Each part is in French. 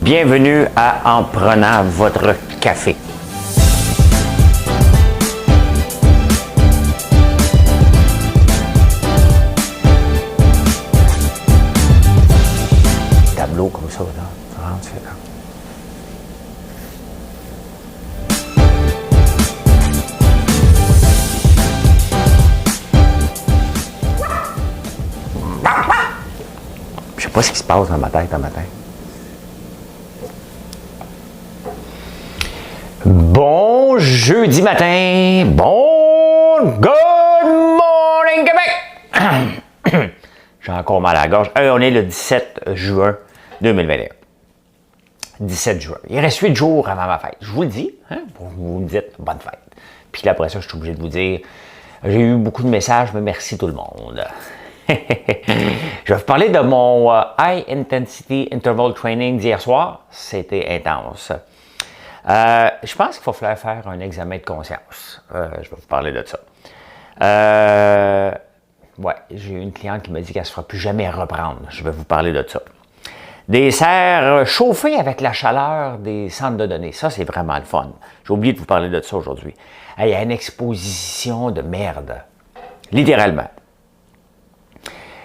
Bienvenue à En prenant votre café. Tableau comme ça, là. C'est là. Je sais pas ce qui se passe dans ma tête un matin. Bon jeudi matin, good morning Québec! J'ai encore mal à la gorge. On est le 17 juin 2021. 17 juin. Il reste 8 jours avant ma fête. Je vous le dis, hein, vous me dites bonne fête. Puis là, après ça, je suis obligé de vous dire, j'ai eu beaucoup de messages, mais merci tout le monde. Je vais vous parler de mon High Intensity Interval Training d'hier soir. C'était intense. Je pense qu'il va falloir faire un examen de conscience. Je vais vous parler de ça. Ouais, j'ai une cliente qui me dit qu'elle ne se fera plus jamais reprendre. Je vais vous parler de ça. Des serres chauffées avec la chaleur des centres de données. Ça, c'est vraiment le fun. J'ai oublié de vous parler de ça aujourd'hui. Il y a une exposition de merde. Littéralement.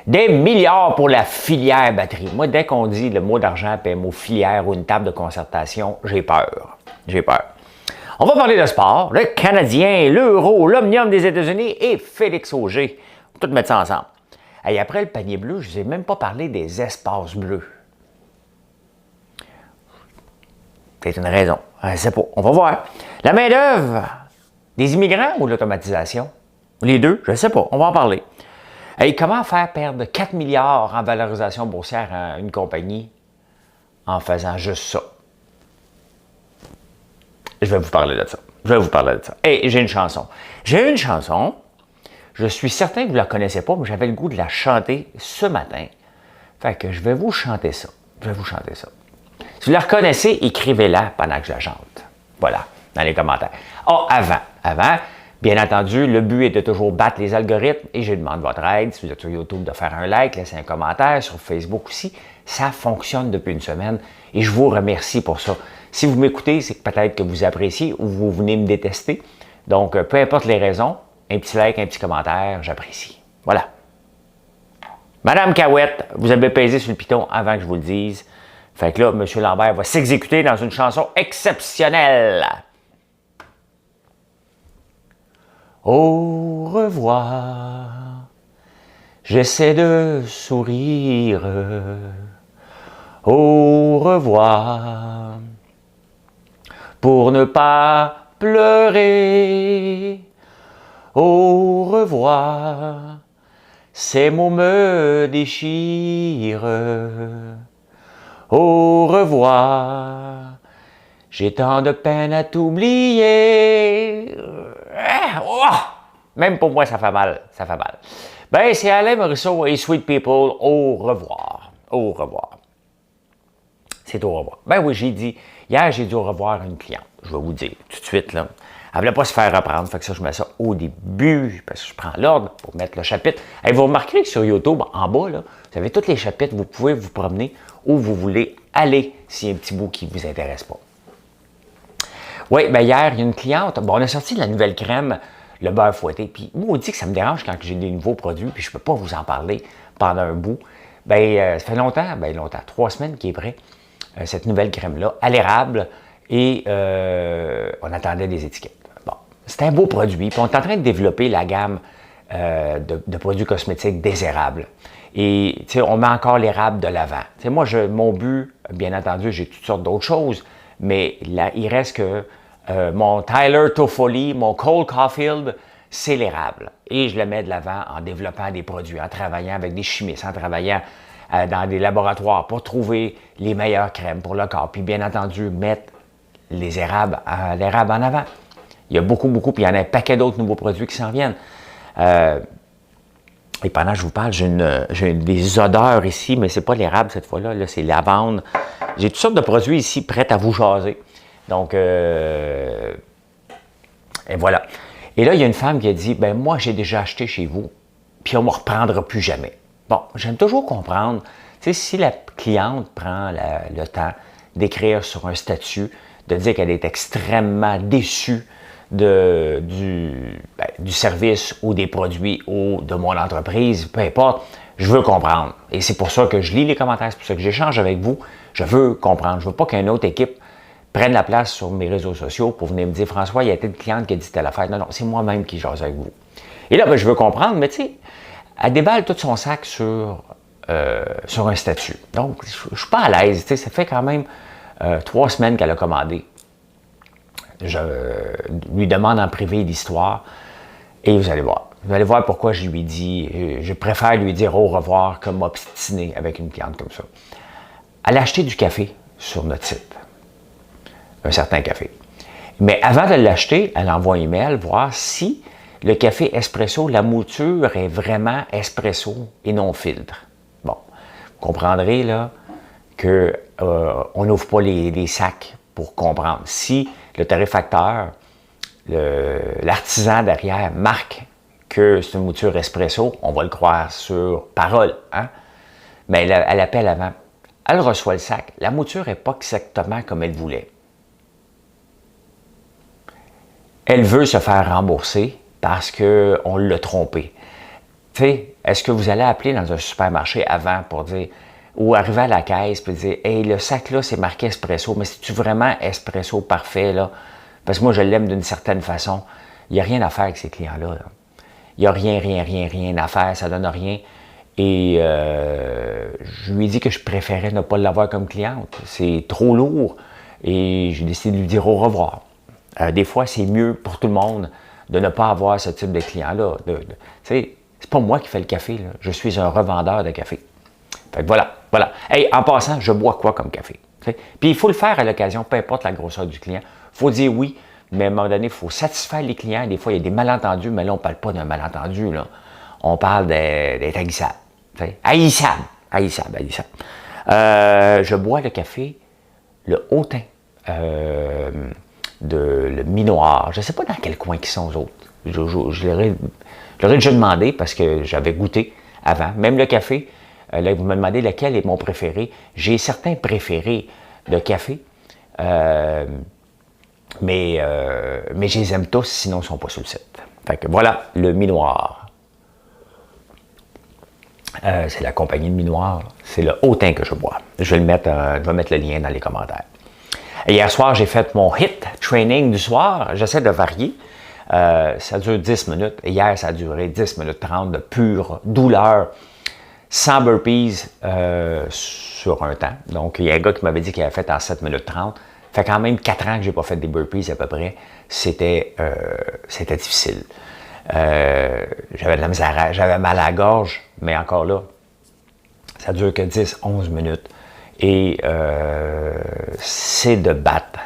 Des milliards pour la filière batterie. Moi, dès qu'on dit le mot d'argent et le mot filière ou une table de concertation, j'ai peur. J'ai peur. On va parler de sport, le Canadien, l'Euro, l'Omnium des États-Unis et Félix Auger. On va tout mettre ça ensemble. Et après le panier bleu, je ne vous ai même pas parlé des espaces bleus. Peut-être une raison. Je ne sais pas. On va voir. La main-d'œuvre des immigrants ou l'automatisation? Les deux, je ne sais pas. On va en parler. Et comment faire perdre 4 milliards en valorisation boursière à une compagnie en faisant juste ça? Je vais vous parler de ça. Et j'ai une chanson. Je suis certain que vous ne la connaissez pas, mais j'avais le goût de la chanter ce matin. Fait que je vais vous chanter ça. Si vous la reconnaissez, écrivez-la pendant que je la chante. Voilà, dans les commentaires. Avant, bien entendu, le but est de toujours battre les algorithmes et je demande votre aide. Si vous êtes sur YouTube, de faire un like, laisser un commentaire. Sur Facebook aussi, ça fonctionne depuis une semaine et je vous remercie pour ça. Si vous m'écoutez, c'est peut-être que vous appréciez ou vous venez me détester. Donc, peu importe les raisons, un petit like, un petit commentaire, j'apprécie. Voilà. Madame Cahouette, vous avez pesé sur le piton avant que je vous le dise. Fait que là, M. Lambert va s'exécuter dans une chanson exceptionnelle. Au revoir, j'essaie de sourire. Au revoir, pour ne pas pleurer. Au revoir, ces mots me déchirent. Au revoir, j'ai tant de peine à t'oublier. Même pour moi, ça fait mal. Ben, c'est Alain Morisseau et Sweet People. Au revoir. C'est au revoir. Ben oui, j'ai dit, hier, j'ai dit au revoir à une cliente. Je vais vous dire tout de suite, là. Elle ne voulait pas se faire reprendre, fait que ça, je mets ça au début, parce que je prends l'ordre pour mettre le chapitre. Et vous remarquerez que sur YouTube, en bas, là, vous avez tous les chapitres, vous pouvez vous promener où vous voulez aller s'il y a un petit bout qui ne vous intéresse pas. Oui, bien hier, il y a une cliente, on a sorti la nouvelle crème, le beurre fouetté, puis moi, on dit que ça me dérange quand j'ai des nouveaux produits, puis je ne peux pas vous en parler pendant un bout. Bien, ça fait longtemps, 3 semaines qu'il est prêt, cette nouvelle crème-là, à l'érable, et on attendait des étiquettes. Bon, c'est un beau produit, puis on est en train de développer la gamme de produits cosmétiques des érables. Et, tu sais, on met encore l'érable de l'avant. Tu sais, moi, mon but, bien entendu, j'ai toutes sortes d'autres choses, mais là, il reste que mon Tyler Toffoli, mon Cole Caulfield, c'est l'érable. Et je le mets de l'avant en développant des produits, en travaillant avec des chimistes, en travaillant dans des laboratoires pour trouver les meilleures crèmes pour le corps. Puis, bien entendu, mettre l'érable en avant. Il y a beaucoup, puis il y en a un paquet d'autres nouveaux produits qui s'en viennent. Et pendant que je vous parle, j'ai des odeurs ici, mais c'est pas l'érable cette fois-là, là, c'est lavande. J'ai toutes sortes de produits ici prêts à vous jaser. Donc, et voilà. Et là, il y a une femme qui a dit, ben moi, j'ai déjà acheté chez vous, puis on ne me reprendra plus jamais. Bon, j'aime toujours comprendre, tu sais, si la cliente prend le temps d'écrire sur un statut, de dire qu'elle est extrêmement déçue du service ou des produits ou de mon entreprise, peu importe, je veux comprendre. Et c'est pour ça que je lis les commentaires, c'est pour ça que j'échange avec vous. Je veux comprendre. Je veux pas qu'une autre équipe prenne la place sur mes réseaux sociaux pour venir me dire « François, il y a telle cliente qui a dit telle affaire. » Non, non, c'est moi-même qui jase avec vous. Et là, ben, je veux comprendre, mais tu sais, elle déballe tout son sac sur un statut. Donc, je ne suis pas à l'aise. Tu sais, ça fait quand même 3 semaines qu'elle a commandé. Je lui demande en privé l'histoire et vous allez voir. Vous allez voir pourquoi je lui dis, je préfère lui dire au revoir que m'obstiner avec une cliente comme ça. Elle a acheté du café sur notre site, un certain café. Mais avant de l'acheter, elle envoie un email voir si le café espresso, la mouture est vraiment espresso et non filtre. Bon, vous comprendrez là qu'on n'ouvre pas les sacs pour comprendre. Si le torréfacteur, l'artisan derrière marque que c'est une mouture espresso, on va le croire sur parole, hein? Mais elle appelle avant. Elle reçoit le sac. La mouture n'est pas exactement comme elle voulait. Elle veut se faire rembourser parce qu'on l'a trompé. Tu sais, est-ce que vous allez appeler dans un supermarché avant pour dire, ou arriver à la caisse et dire « Hey, le sac là, c'est marqué espresso, mais c'est-tu vraiment espresso parfait là? Parce que moi, je l'aime d'une certaine façon. » Il n'y a rien à faire avec ces clients-là. Là. Il n'y a rien à faire, ça ne donne rien. Et je lui ai dit que je préférais ne pas l'avoir comme cliente. C'est trop lourd. Et j'ai décidé de lui dire au revoir. Des fois, c'est mieux pour tout le monde de ne pas avoir ce type de client-là. Tu sais, c'est pas moi qui fais le café. Là. Je suis un revendeur de café. Fait que voilà. Hey, en passant, je bois quoi comme café? T'sais? Puis il faut le faire à l'occasion, peu importe la grosseur du client. Il faut dire oui, mais à un moment donné, il faut satisfaire les clients. Des fois, il y a des malentendus, mais là, on ne parle pas d'un malentendu. Là. On parle d'être haïssable. Haïssable. Je bois le café, le hautain, le minoir. Je ne sais pas dans quel coin ils sont, eux autres. Je leur ai déjà demandé parce que j'avais goûté avant. Même le café, là, vous me demandez lequel est mon préféré. J'ai certains préférés de café, mais je les aime tous, sinon ils ne sont pas sur le site. Fait que voilà, le minoir. C'est la compagnie de minoir. C'est le hautain que je bois. Je vais mettre le lien dans les commentaires. Et hier soir, j'ai fait mon HIIT training du soir. J'essaie de varier. Ça dure 10 minutes. Hier, ça a duré 10 minutes 30 de pure douleur, sans burpees sur un temps. Donc, il y a un gars qui m'avait dit qu'il avait fait en 7 minutes 30. Ça fait quand même 4 ans que je n'ai pas fait des burpees à peu près. C'était difficile. J'avais de la misère, j'avais mal à la gorge, mais encore là, ça dure que 10-11 minutes. Et c'est de battre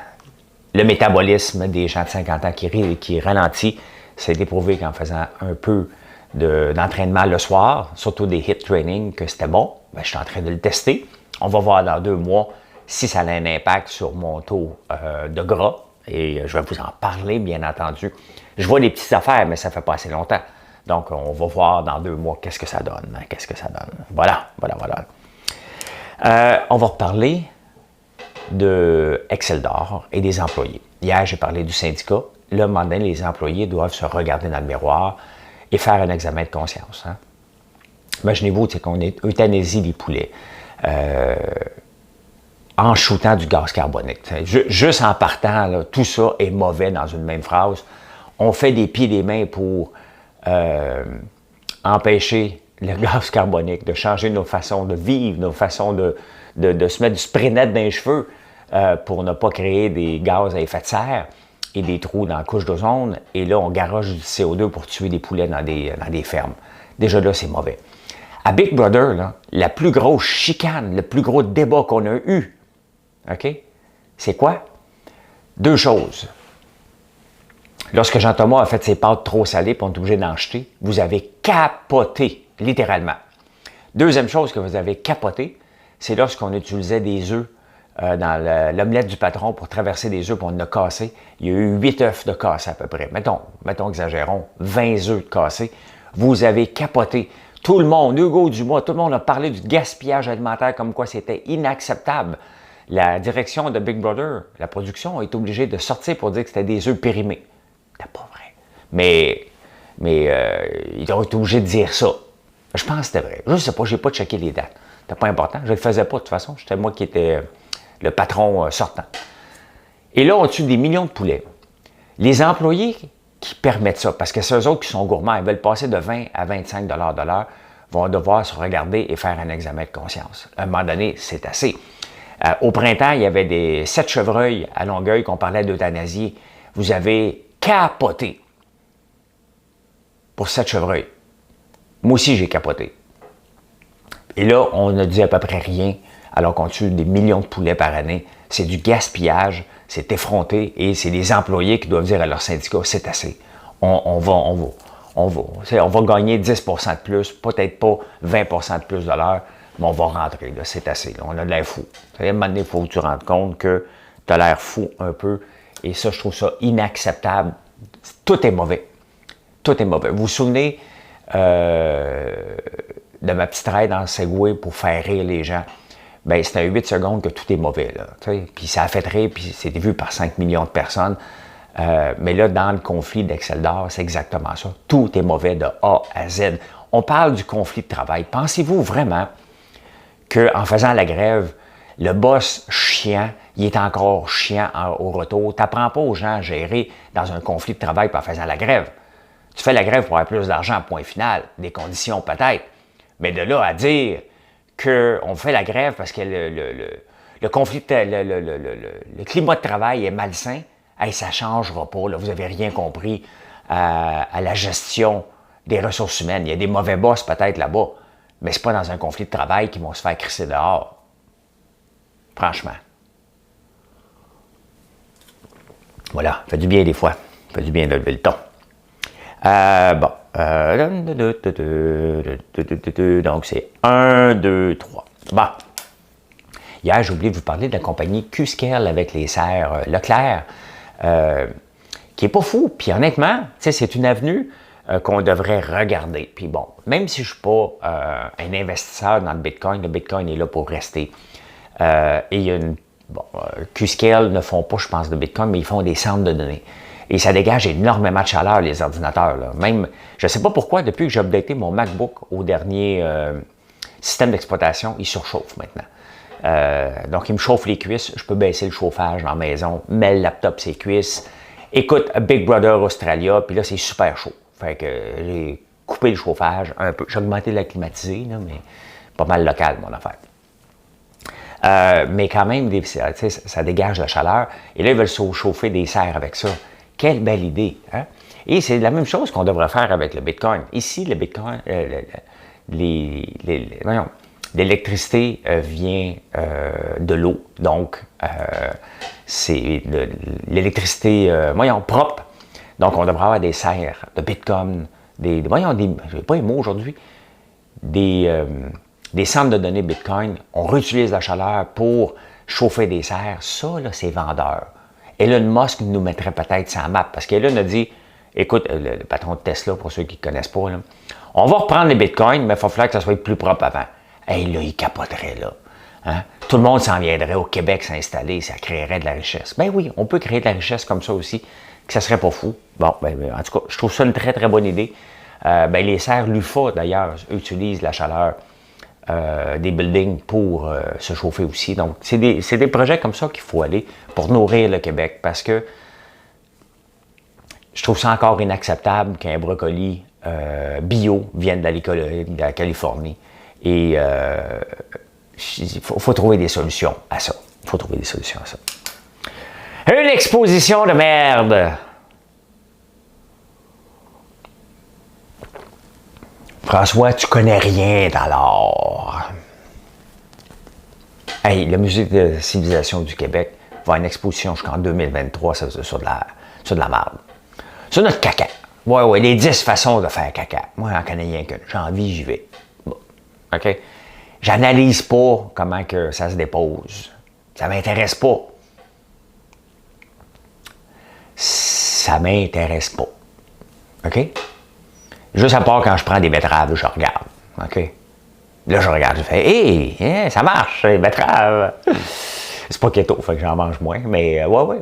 le métabolisme des gens de 50 ans qui ralentit. Ça a été prouvé qu'en faisant un peu d'entraînement le soir, surtout des HIIT training, que c'était bon. Ben, je suis en train de le tester. On va voir dans 2 mois si ça a un impact sur mon taux de gras. Et je vais vous en parler, bien entendu. Je vois des petites affaires, mais ça ne fait pas assez longtemps. Donc, on va voir dans 2 mois qu'est-ce que ça donne. Voilà. On va reparler de Exceldor et des employés. Hier, j'ai parlé du syndicat. Là, maintenant, les employés doivent se regarder dans le miroir et faire un examen de conscience. Hein? Imaginez-vous qu'on euthanasie les poulets en shootant du gaz carbonique. Juste en partant, là, tout ça est mauvais dans une même phrase. On fait des pieds et des mains pour empêcher le gaz carbonique, de changer nos façons de vivre, nos façons de se mettre du spray net dans les cheveux pour ne pas créer des gaz à effet de serre et des trous dans la couche d'ozone. Et là, on garoche du CO2 pour tuer des poulets dans des fermes. Déjà là, c'est mauvais. À Big Brother, là, la plus grosse chicane, le plus gros débat qu'on a eu, OK? C'est quoi? 2 choses. Lorsque Jean-Thomas a fait ses pâtes trop salées et on est obligé d'en jeter, vous avez capoté, littéralement. Deuxième chose que vous avez capoté, c'est lorsqu'on utilisait des œufs dans l'omelette du patron pour traverser des œufs pour on en a cassé. Il y a eu 8 œufs de cassés à peu près. Mettons, exagérons, 20 œufs de cassés. Vous avez capoté. Tout le monde, Hugo Dumas, tout le monde a parlé du gaspillage alimentaire comme quoi c'était inacceptable. la direction de Big Brother, la production, est obligée de sortir pour dire que c'était des œufs périmés. C'était pas vrai. Mais ils ont été obligés de dire ça. Je pense que c'était vrai. Je ne sais pas, je n'ai pas checké les dates. C'était pas important. Je ne le faisais pas de toute façon. C'était moi qui étais le patron sortant. Et là, on tue des millions de poulets. Les employés qui permettent ça, parce que c'est eux autres qui sont gourmands, ils veulent passer de 20 à 25 de l'heure, vont devoir se regarder et faire un examen de conscience. À un moment donné, c'est assez. Au printemps, il y avait des 7 chevreuils à Longueuil qu'on parlait d'euthanasie. Vous avez capoté pour 7 chevreuils. Moi aussi, j'ai capoté. Et là, on ne dit à peu près rien, alors qu'on tue des millions de poulets par année. C'est du gaspillage, c'est effronté, et c'est les employés qui doivent dire à leur syndicat, c'est assez. On va gagner 10 de plus, peut-être pas 20 de plus de l'heure, mais on va rentrer, là, c'est assez. Là, on a de l'air fou. À un moment donné, il faut que tu te rendes compte que tu as l'air fou un peu, et ça, je trouve ça inacceptable. Tout est mauvais. Tout est mauvais. Vous vous souvenez de ma petite raide en Segway pour faire rire les gens? Bien, c'est à 8 secondes que tout est mauvais, là. Puis ça a fait rire, puis c'était vu par 5 millions de personnes. Mais là, dans le conflit d'Excel d'Or, c'est exactement ça. Tout est mauvais de A à Z. On parle du conflit de travail. Pensez-vous vraiment qu'en faisant la grève, le boss chiant, il est encore chiant au retour? Tu n'apprends pas aux gens à gérer dans un conflit de travail en faisant la grève. Tu fais la grève pour avoir plus d'argent, point final. Des conditions peut-être. Mais de là à dire qu'on fait la grève parce que le conflit, le climat de travail est malsain, hey, ça ne changera pas. Là, vous n'avez rien compris à la gestion des ressources humaines. Il y a des mauvais boss peut-être là-bas, mais ce n'est pas dans un conflit de travail qu'ils vont se faire crisser dehors. Franchement. Voilà, ça fait du bien des fois. Ça fait du bien de lever le ton. Bon. Donc, c'est 1, 2, 3. Bon. Hier, j'ai oublié de vous parler de la compagnie Qscale avec les serres Leclerc, qui est pas fou. Puis honnêtement, c'est une avenue qu'on devrait regarder. Puis bon, même si je ne suis pas un investisseur dans le Bitcoin est là pour rester. Et il y a une... Bon, Qscale ne font pas, je pense, de Bitcoin, mais ils font des centres de données. Et ça dégage énormément de chaleur, les ordinateurs. Là. Même, je ne sais pas pourquoi, depuis que j'ai updaté mon MacBook au dernier système d'exploitation, il surchauffe maintenant. Donc, il me chauffe les cuisses. Je peux baisser le chauffage dans la maison, mets le laptop ses cuisses. Écoute Big Brother Australia, puis là, c'est super chaud. Fait que j'ai coupé le chauffage un peu. J'ai augmenté la climatisée, là, mais pas mal local, mon affaire. Mais quand même, ça dégage la chaleur. Et là, ils veulent chauffer des serres avec ça. Quelle belle idée! Hein? Et c'est la même chose qu'on devrait faire avec le Bitcoin. Ici, le Bitcoin, l'électricité vient de l'eau. Donc, c'est l'électricité, propre. Donc, on devrait avoir des serres de Bitcoin, je n'ai pas les mots aujourd'hui, des centres de données Bitcoin. On réutilise la chaleur pour chauffer des serres. Ça, là, c'est vendeur. Elon Musk nous mettrait peut-être sur la map, parce qu'Elon a dit, écoute, le patron de Tesla, pour ceux qui ne connaissent pas, là, on va reprendre les bitcoins, mais il va falloir que ça soit plus propre avant. Hey, là, il capoterait, là. Hein? Tout le monde s'en viendrait au Québec s'installer, ça créerait de la richesse. Ben oui, on peut créer de la richesse comme ça aussi, que ça serait pas fou. Bon, en tout cas, je trouve ça une très, très bonne idée. Les serres LUFA, d'ailleurs, utilisent la chaleur des buildings pour se chauffer aussi. Donc, c'est des projets comme ça qu'il faut aller pour nourrir le Québec, parce que je trouve ça encore inacceptable qu'un brocoli bio vienne de la Californie. Et il faut trouver des solutions à ça. Il faut trouver des solutions à ça. Une exposition de merde! François, tu connais rien dans l'art. Hey, le Musée de civilisation du Québec va avoir une exposition jusqu'en 2023 sur de la merde. Sur notre caca. Ouais, les 10 façons de faire caca. Moi, j'en connais rien qu'une. J'ai envie, j'y vais. Bon. OK? J'analyse pas comment que ça se dépose. Ça m'intéresse pas. Ça m'intéresse pas. OK? Juste à part quand je prends des betteraves, je regarde. OK? Là, je regarde, je fais « Hey, ça marche, les betteraves! » C'est pas keto, fait que j'en mange moins. Mais ouais.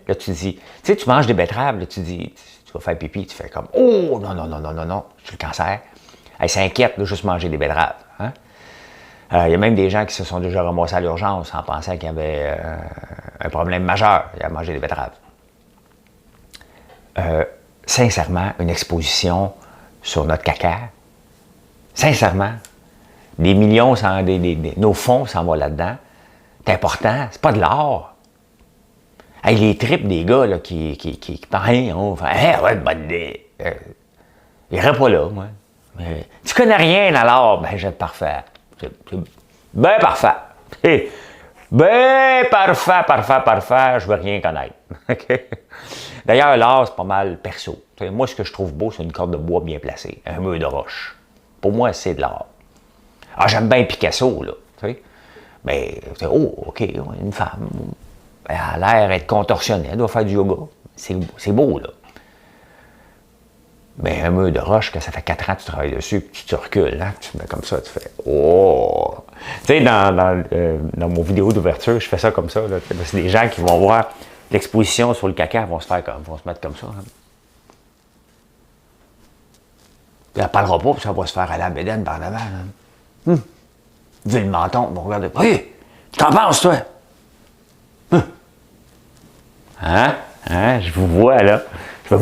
Là, tu dis, tu manges des betteraves, là, tu dis, tu vas faire pipi, tu fais comme, oh, non, j'ai le cancer. Hey, ça inquiète de juste manger des betteraves. Hein? Il y a même des gens qui se sont déjà ramassés à l'urgence en pensant qu'il y avait un problème majeur à manger des betteraves. Sincèrement, une exposition sur notre caca, sincèrement, des millions, nos fonds s'en vont là-dedans. C'est important, c'est pas de l'art. Hey, les tripes des gars là, qui parlent, on fait, ouais, bonne idée. Il irait pas là, moi. Tu connais rien à l'art, ben, j'ai parfait. C'est ben parfait. Ben parfait, je veux rien connaître. Okay? D'ailleurs, l'art, c'est pas mal perso. T'sais, moi, ce que je trouve beau, c'est une corde de bois bien placée, un mur de roche. Pour moi, c'est de l'art. Ah, j'aime bien Picasso, là. T'sais. Mais, oh, OK, une femme, elle a l'air d'être contorsionnée, elle doit faire du yoga. C'est beau, là. Mais un mur de roche, que ça fait 4 ans que tu travailles dessus, puis tu recules, hein, tu mets comme ça, tu fais « Oh! » Tu sais, dans mon vidéo d'ouverture, je fais ça comme ça, là. C'est des gens qui vont voir l'exposition sur le caca, vont se mettre comme ça. Hein. Puis elle parlera pas, puis ça va se faire à la bédaine par l'avant. Vu le menton, ils vont regarder. « Hey! Qu'en penses, toi? » Hein? Je vous vois, là. Je vais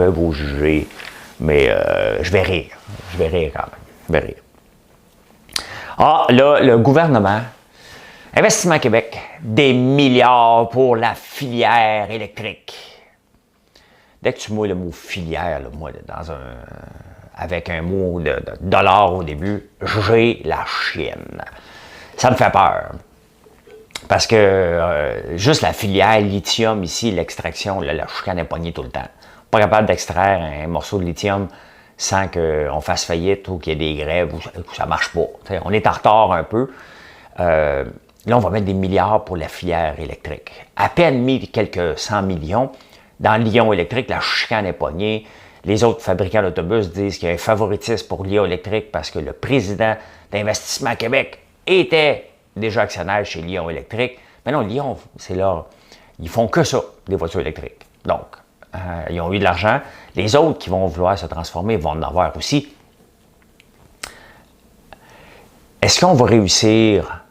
vous juger. Mais je vais rire. Je vais rire quand même. Je vais rire. Ah, là, le gouvernement, Investissement Québec, des milliards pour la filière électrique. Dès que tu mets le mot filière, là, moi, avec un mot de dollar au début, j'ai la chienne. Ça me fait peur. Parce que juste la filière lithium ici, l'extraction, la chicane est pognée tout le temps. Pas capable d'extraire un morceau de lithium sans qu'on fasse faillite ou qu'il y ait des grèves ou que ça ne marche pas. T'sais, on est en retard un peu. Là, on va mettre des milliards pour la filière électrique. À peine mis quelques 100 millions. Dans l'ion électrique, la chicane est pognée. Les autres fabricants d'autobus disent qu'il y a un favoritisme pour l'ion électrique parce que le président d'Investissement Québec était déjà actionnaire chez Lion électrique. Mais non, Lion, c'est là. Ils font que ça, des voitures électriques. Donc, ils ont eu de l'argent. Les autres qui vont vouloir se transformer vont en avoir aussi. Est-ce qu'on va réussir?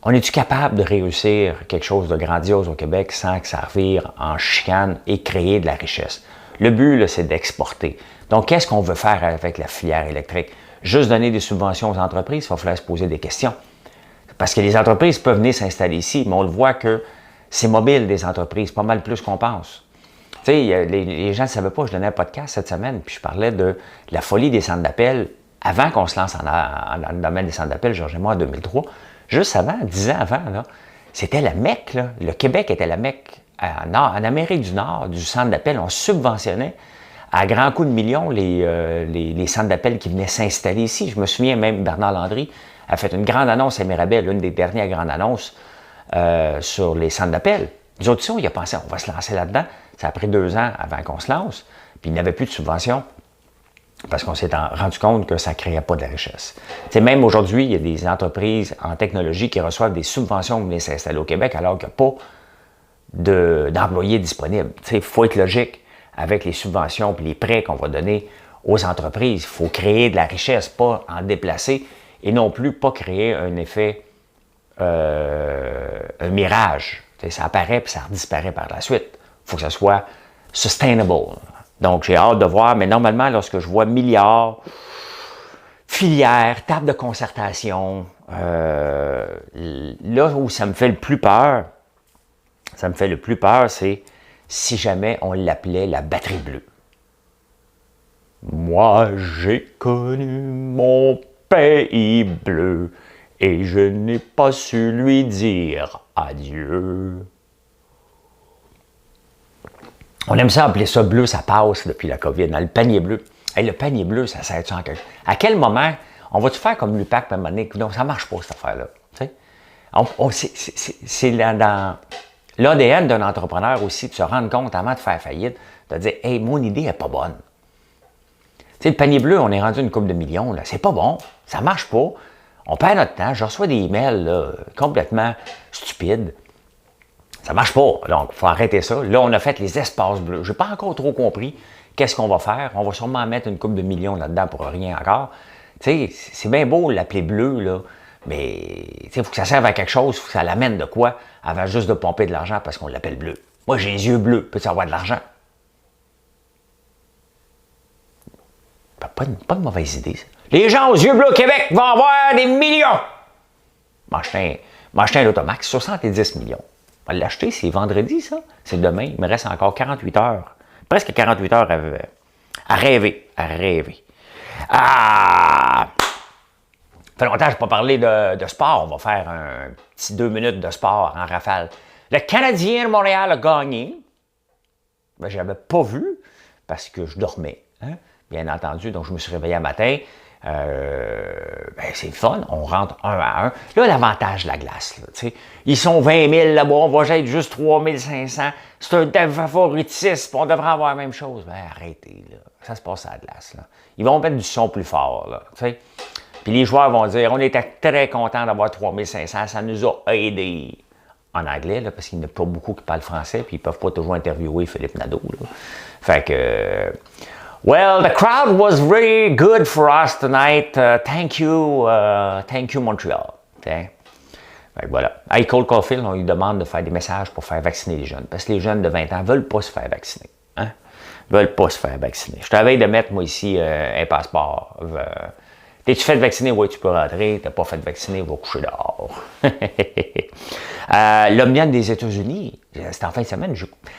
On est-tu capable de réussir quelque chose de grandiose au Québec sans que ça revire en chicane et créer de la richesse? Le but, là, c'est d'exporter. Donc, qu'est-ce qu'on veut faire avec la filière électrique? Juste donner des subventions aux entreprises, il va falloir se poser des questions. Parce que les entreprises peuvent venir s'installer ici, mais on le voit que c'est mobile des entreprises, pas mal plus qu'on pense. Tu sais, les gens ne savaient pas, je donnais un podcast cette semaine, puis je parlais de la folie des centres d'appel avant qu'on se lance dans le domaine des centres d'appel, Georges et moi, en 2003. Juste avant, 10 ans avant, c'était la Mecque. Là. Le Québec était la Mecque. En Amérique du Nord, du centre d'appel, on subventionnait à grands coups de millions les centres d'appel qui venaient s'installer ici. Je me souviens même, Bernard Landry a fait une grande annonce à Mirabel, l'une des dernières grandes annonces sur les centres d'appel. Nous autres, il a pensé, on va se lancer là-dedans. Ça a pris 2 ans avant qu'on se lance, puis il n'y avait plus de subventions parce qu'on s'est rendu compte que ça ne créait pas de la richesse. T'sais, même aujourd'hui, il y a des entreprises en technologie qui reçoivent des subventions pour venir s'installer au Québec alors qu'il n'y a pas d'employés disponibles. Il faut être logique avec les subventions et les prêts qu'on va donner aux entreprises. Il faut créer de la richesse, pas en déplacer et non plus pas créer un effet, un mirage. T'sais, ça apparaît puis ça disparaît par la suite. Il faut que ça soit sustainable. Donc, j'ai hâte de voir, mais normalement, lorsque je vois milliards, filières, table de concertation, là où ça me fait le plus peur, c'est si jamais on l'appelait la batterie bleue. Moi, j'ai connu mon pays bleu et je n'ai pas su lui dire adieu. On aime ça appeler ça bleu, ça passe depuis la COVID, dans le panier bleu. Hey, le panier bleu, ça sert-tu en quelque chose? À quel moment, on va-tu faire comme l'UPAC, non, ça ne marche pas, cette affaire-là. C'est dans l'ADN d'un entrepreneur aussi, de se rendre compte avant de faire faillite, de dire, hey, mon idée n'est pas bonne. Tu sais, le panier bleu, on est rendu une couple de millions, là. C'est pas bon, ça ne marche pas. On perd notre temps. Je reçois des emails là, complètement stupides. Ça marche pas. Donc, il faut arrêter ça. Là, on a fait les espaces bleus. Je n'ai pas encore trop compris qu'est-ce qu'on va faire. On va sûrement mettre une couple de millions là-dedans pour rien encore. Tu sais, c'est bien beau l'appeler bleu, là, mais il faut que ça serve à quelque chose, il faut que ça l'amène de quoi avant juste de pomper de l'argent parce qu'on l'appelle bleu. Moi, j'ai les yeux bleus. Peux-tu avoir de l'argent? Pas une mauvaise idée, ça. Les gens aux yeux bleus au Québec vont avoir des millions! M'acheter un Automax, 70 millions. On va l'acheter, c'est vendredi, ça. C'est demain. Il me reste encore 48 heures. Presque 48 heures à rêver. Ah! Ça fait longtemps que je n'ai pas parlé de sport. On va faire un petit 2 minutes de sport en rafale. Le Canadien de Montréal a gagné. Ben, je n'avais pas vu parce que je dormais, hein? Bien entendu. Donc, je me suis réveillé un matin. Ben, c'est le fun, on rentre 1-1. Là, l'avantage de la glace, là, ils sont 20 000 là-bas, on va être juste 3 500. C'est un favoritisme, on devrait avoir la même chose. Ben, arrêtez, là. Ça se passe à la glace. Là. Ils vont mettre du son plus fort. Là, puis les joueurs vont dire, on était très contents d'avoir 3 500, ça nous a aidés. En anglais, là, parce qu'il n'y en a pas beaucoup qui parlent français, puis ils ne peuvent pas toujours interviewer Philippe Nadeau. Là. Fait que... Well, the crowd was very good for us tonight. Thank you Montreal. Okay? Ben, voilà. Hey, Cole Caulfield, on lui demande de faire des messages pour faire vacciner les jeunes. Parce que les jeunes de 20 ans ne veulent pas se faire vacciner. Hein? Veulent pas se faire vacciner. Je t'avais de mettre, moi, ici, un passeport. T'es-tu fait vacciner? Oui, tu peux rentrer. T'as pas fait vacciner, va coucher dehors. L'Omnium des États-Unis, c'était en fin de semaine.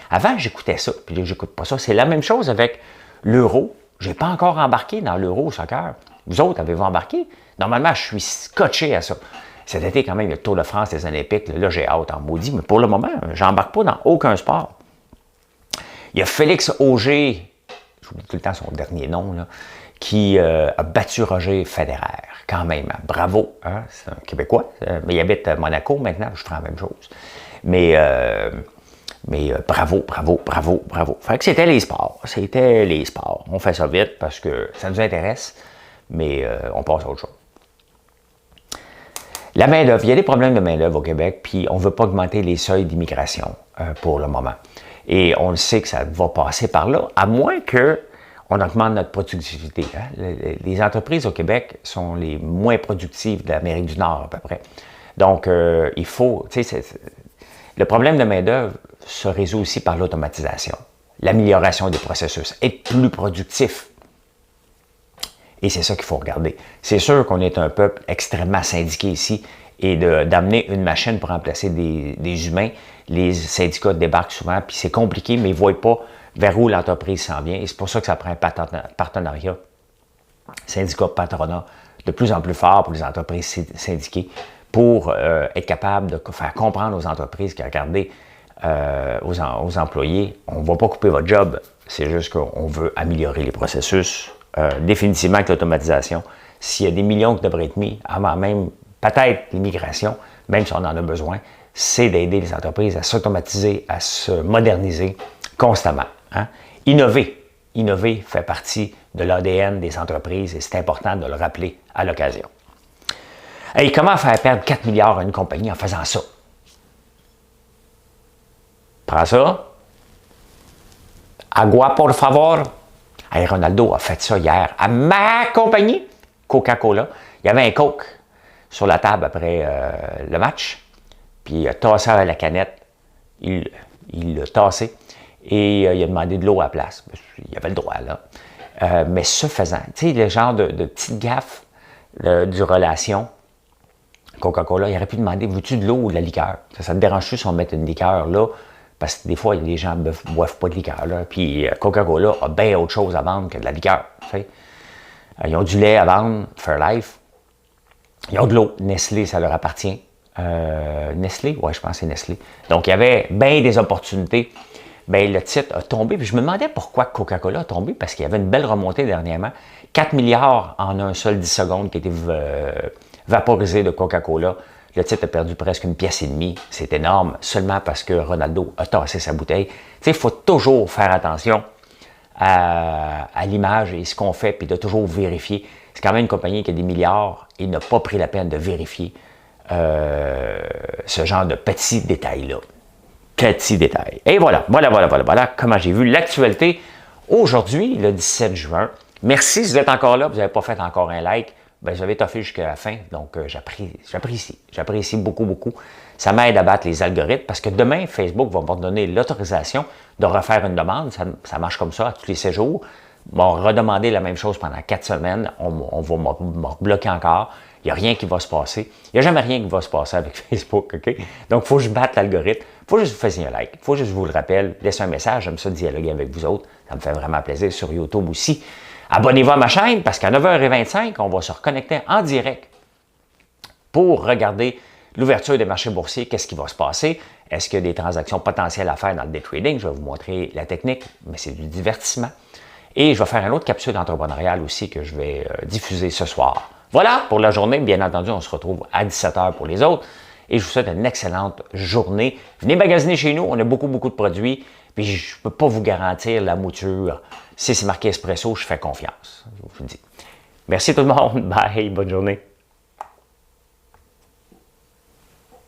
Avant, j'écoutais ça, puis là, j'écoute pas ça. C'est la même chose avec l'Euro. Je n'ai pas encore embarqué dans l'Euro au soccer. Vous autres, avez-vous embarqué? Normalement, je suis scotché à ça. Cet été, quand même, il y a le Tour de France, les Olympiques. Là, j'ai hâte en maudit. Mais pour le moment, je n'embarque pas dans aucun sport. Il y a Félix Auger, j'oublie tout le temps son dernier nom, là, qui a battu Roger Federer. Quand même, bravo. Hein? C'est un Québécois. Mais il habite à Monaco maintenant. Je ferai la même chose. Mais bravo. Fait que c'était les sports. On fait ça vite parce que ça nous intéresse, mais on passe à autre chose. La main-d'œuvre. Il y a des problèmes de main-d'œuvre au Québec, puis on ne veut pas augmenter les seuils d'immigration pour le moment. Et on le sait que ça va passer par là, à moins qu'on augmente notre productivité. Hein? Les entreprises au Québec sont les moins productives de l'Amérique du Nord, à peu près. Donc, il faut... Le problème de main-d'œuvre se résout aussi par l'automatisation, l'amélioration des processus, être plus productif. Et c'est ça qu'il faut regarder. C'est sûr qu'on est un peuple extrêmement syndiqué ici et d'amener une machine pour remplacer des humains, les syndicats débarquent souvent, puis c'est compliqué, mais ils ne voient pas vers où l'entreprise s'en vient. Et c'est pour ça que ça prend un partenariat, syndicat-patronat, de plus en plus fort pour les entreprises syndiquées, pour être capable de faire comprendre aux entreprises que, regardez, aux employés, on ne va pas couper votre job, c'est juste qu'on veut améliorer les processus. Définitivement avec l'automatisation, s'il y a des millions qui devraient être mis avant même, peut-être l'immigration, même si on en a besoin, c'est d'aider les entreprises à s'automatiser, à se moderniser constamment. Hein? Innover fait partie de l'ADN des entreprises et c'est important de le rappeler à l'occasion. Hey, comment faire perdre 4 milliards à une compagnie en faisant ça? Prends ça. Agua, por favor. Hey, Ronaldo a fait ça hier à ma compagnie, Coca-Cola. Il y avait un Coke sur la table après le match. Puis il a tassé à la canette. Il l'a tassé. Et il a demandé de l'eau à la place. Il avait le droit, là. Mais ce faisant, tu sais, le genre de petite gaffe du relation, Coca-Cola, il aurait pu demander, veux-tu de l'eau ou de la liqueur? Ça te dérange-tu si on met une liqueur là? Parce que des fois, les gens ne boivent pas de liqueur. Là. Puis Coca-Cola a bien autre chose à vendre que de la liqueur. Tu sais. Ils ont du lait à vendre, Fairlife. Ils ont de l'eau, Nestlé, ça leur appartient. Nestlé? Oui, je pense que c'est Nestlé. Donc, il y avait bien des opportunités. Bien, le titre a tombé. Puis je me demandais pourquoi Coca-Cola a tombé, parce qu'il y avait une belle remontée dernièrement. 4 milliards en un seul 10 secondes qui étaient vaporisés de Coca-Cola. Le titre a perdu presque une pièce et demie. C'est énorme, seulement parce que Ronaldo a tassé sa bouteille. Tu sais, il faut toujours faire attention à l'image et ce qu'on fait, puis de toujours vérifier. c'est quand même une compagnie qui a des milliards et n'a pas pris la peine de vérifier ce genre de petits détails-là. Petits détails. Et voilà comment j'ai vu l'actualité aujourd'hui, le 17 juin. Merci si vous êtes encore là, vous n'avez pas fait encore un like. Ben, vous avez toffé jusqu'à la fin, donc j'apprécie beaucoup. Ça m'aide à battre les algorithmes parce que demain, Facebook va me donner l'autorisation de refaire une demande. Ça marche comme ça à tous les 7 jours. Ils vont redemander la même chose pendant 4 semaines. On va me bloquer encore. Il n'y a rien qui va se passer. Il n'y a jamais rien qui va se passer avec Facebook, OK? Donc, il faut que je batte l'algorithme. Il faut juste que vous fassiez un like. Il faut juste que je vous le rappelle. Laissez un message. J'aime ça dialoguer avec vous autres. Ça me fait vraiment plaisir sur YouTube aussi. Abonnez-vous à ma chaîne parce qu'à 9h25, on va se reconnecter en direct pour regarder l'ouverture des marchés boursiers. Qu'est-ce qui va se passer? Est-ce qu'il y a des transactions potentielles à faire dans le day trading? Je vais vous montrer la technique, mais c'est du divertissement. Et je vais faire une autre capsule entrepreneuriale aussi que je vais diffuser ce soir. Voilà pour la journée. Bien entendu, on se retrouve à 17h pour les autres. Et je vous souhaite une excellente journée. Venez magasiner chez nous. On a beaucoup de produits. Puis je ne peux pas vous garantir la mouture. Si c'est marqué espresso, je fais confiance. Je vous le dis. Merci tout le monde. Bye. Bonne journée.